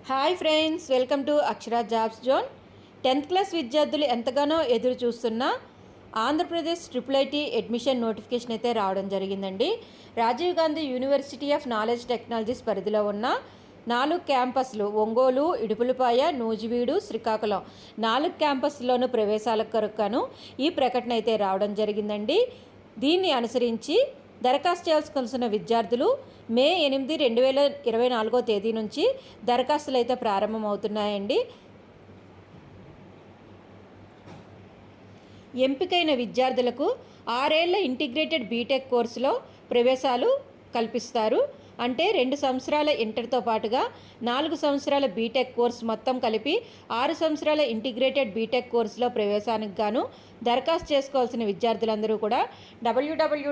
Hi friends, welcome to Akshara jobs zone. 10th class విద్యార్థులు ఎంతగానో ఎదురు చూస్తున్న ఆంధ్రప్రదేశ్ ఐఐటి అడ్మిషన్ నోటిఫికేషన్ అయితే రావడం జరిగిందండి. Rajiv Gandhi university of knowledge technologies పరిధిలో ఉన్న 4 క్యాంపస్లు ఒంగోలు, ఇడుపులపాయ, నూజివీడు, శ్రీకాకుళం 4 క్యాంపస్లోనూ ప్రవేశాల కొరకును ఈ ప్రకటన అయితే రావడం జరిగిందండి. దీన్ని అనుసరించి దరఖాస్తు చేయాల్సిన విద్యార్థులు మే 8, 2024 తేదీ నుంచి దరఖాస్తులు అయితే ప్రారంభమవుతున్నాయండి. ఎంపికైన విద్యార్థులకు 6 ఏళ్ల ఇంటిగ్రేటెడ్ బీటెక్ కోర్సులో ప్రవేశాలు కల్పిస్తారు. అంటే 2 సంవత్సరాల ఇంటర్తో పాటుగా 4 సంవత్సరాల బీటెక్ కోర్సు మొత్తం కలిపి 6 సంవత్సరాల ఇంటిగ్రేటెడ్ బీటెక్ కోర్సులో ప్రవేశానికి గాను దరఖాస్తు చేసుకోవాల్సిన విద్యార్థులందరూ కూడా www.rgukt.ac